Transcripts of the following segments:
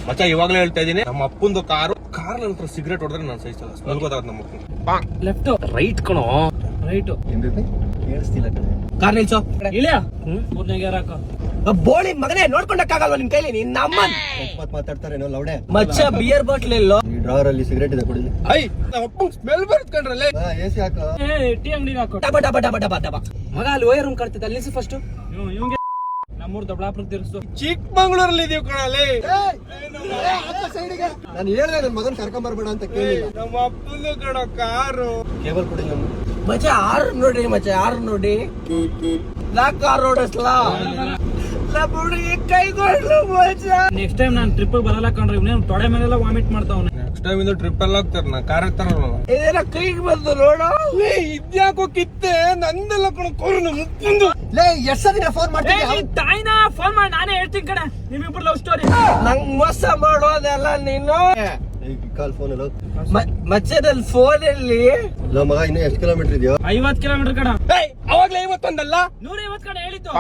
ಮಚ್ಚ ಇವಾಗ್ಲೇ ಹೇಳ್ತಾ ಇದೀನಿ, ನಮ್ಮ ಅಪ್ಪಂದು ಕಾರ್ ನಂತರ ಸಿಗರೇಟ್ ಹೊಡೆದ್ರೆ ನಾನು ಸಹಿಸಲ್ಲ. ಸ್ಮೆಲ್ ಗೊತ್ತಾಗುತ್ತೆ ನಮ್ಮ ಅಪ್ಪನ. ಲೆಫ್ಟ್ ರೈಟ್ ಕಣೋ, ರೈಟ್ ಕೇಳಿಸ್ತಿಲ್ಲ ಕಣೆ. ಕಾರ್ ನಿಲ್ಸೋ ಇಳಿಯ. ಮೂರನೇ ಗೇರ್ ಹಾಕೋ. ಬೋಳಿ ಮಗನೇ, ನೋಡ್ಕೊಂಡಕ್ಕಾಗಲ್ವ ನಿನ್ ಕೈಲಿ? ನಿನ್ನ ಅಮ್ಮನ್ ಮಾತಾಡ್ತಾರೇನೋ ಲೌಡೆ. ಮಚ್ಚ ಬಿಯರ್ ಬಾಟ್ಲ್ ಇಲ್ಲೋ? ಈ ಡ್ರಾವರ್ ಅಲ್ಲಿ ಸಿಗರೇಟ್ ಇದೆ, ಕುಡಿಲಿ. ನಮ್ಮ ಅಪ್ಪಂಗ್ ಸ್ಮೆಲ್ ಬರುತ್ಕೊಂಡ್ರಲ್ಲೇ. ಎಸಿ ಹಾಕೋ. ಟೀ ಅಂಗಡಿಗೆ ಹಾಕೋ. ಡಬ ಡಬ ಡಬ ಡಬ ಡಬ. ಮಗ ಅಲ್ಲಿ ಓಯರ್ ರೂಮ್ ಕಾಡ್ತೈತೆ, ಅಲ್ಲಿ ಫಸ್ಟ್ ಇವಂಗೆ ನಮ್ಮೂರ್ ದೊಡ್ಡಾಪುರ ತಿರ್ಸು. ಚಿಕ್ಕಮಂಗ್ಳೂರಲ್ಲಿ ಇದೀವಿ ಕಣಲ್ಲಿ. ನಾನು ಹೇಳ್ದೆ ನನ್ ಮಗನ್ ಕರ್ಕೊಂಡ್ ಬರ್ಬೇಡ ಅಂತ ಕೇಳಿಲ್ಲ. ನಮ್ಮ ಅಪ್ಪಂದು ಕಣ ಕಾರು. ಕೇಬಲ್ ಕೊಡಿ ನಮ್ಮ ಮಚ್ಚ ಆರು ನೋಡಿ, ಮಚ್ಚ ಆರು ನೋಡಿ. ಕಾರ್ ಓಡಿಸ್ಲಾ ಕೈಗೊಳ್ಳು ಮಚ್ಚ. ನೆಕ್ಸ್ಟ್ ಟೈಮ್ ನಾನು ಟ್ರಿಪ್ ಬರಲ್ಲ ಕಣ್ರಿ, ಇವನೇನು ತೊಡೆ ಮೇಲೆಲ್ಲ ವಾಮಿಟ್ ಮಾಡ್ತಾವನೆ. ನೆಕ್ಸ್ಟ್ ಟೈಮ್ ಇಂದ ಟ್ರಿಪ್ ಎಲ್ಲ ಹೋಗ್ತಾರೆ, ನಾ ಕಾರ್ ಇರ್ತಾರಲ್ಲ. ಇದೇನ ಕೈಗೆ ಬಂದು ನೋಡು. ಇದ್ಯಾಕೋ ಕಿತ್ತೆ ನಂದೆಲ್ಲ ಕಣ ಕೋರು. ನಮ್ಮ ಅಪ್ಪಂದು ಲೇ ಎಷ್ಟ್ ದಿನ ಫೋನ್ ಮಾಡ್ತೀನಿ. ತಾಯಿನ ಫೋನ್ ಮಾಡಿ ನಾನೇ ಹೇಳ್ತೀನಿ ಕಣ, ನಿಮ್ಮಿಬ್ರು ಲವ್ ಸ್ಟೋರಿ. ನಂಗ್ ಮೋಸ ಮಾಡೋದೆಲ್ಲ ನೀನು. ಕಾಲ್ ಫೋನ್ ಎಲ್ಲ ಮಚ್ಚದಲ್ಲಿ ಫೋನ್ ಅಲ್ಲಿ ಇಲ್ಲ ಮಗ. ಇನ್ನು ಎಷ್ಟು ಕಿಲೋಮೀಟರ್ ಇದೆಯೋ? 50 ಕಿಲೋಮೀಟರ್ ಕಣ. ಅವಾಗ್ಲೇ 51 150 ಕಣ ಹೇಳಿದ್ದು.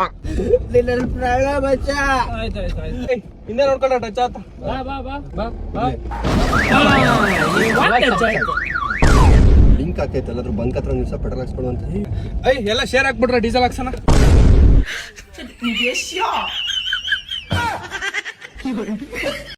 ನಿನ್ನ ಪ್ರಾಣ ಮಚ್ಚ. ಆಯ್ತು ಆಯ್ತು ಆಯ್ತು. ಹಿಂದೆ ನೋಡ್ಕೊಂಡ ಟಚ್ ಆತ. ಬಾ ಬಾ ಬಾ ಬಾ ಬಾ. ಲಿಂಕ್ ಹಾಕೈತೆ ಎಲ್ಲಾದ್ರೂ ಬಂಕ್ ಹತ್ರ ನಿಲ್ಸ, ಪೆಟ್ರೋಲ್ ಹಾಕ್ಸ್ಕೊಡು ಅಂತ. ಎಲ್ಲ ಶೇರ್ ಹಾಕ್ಬಿಟ್ರೆ ಡೀಸೆಲ್ ಹಾಕ್ಸೋಣ.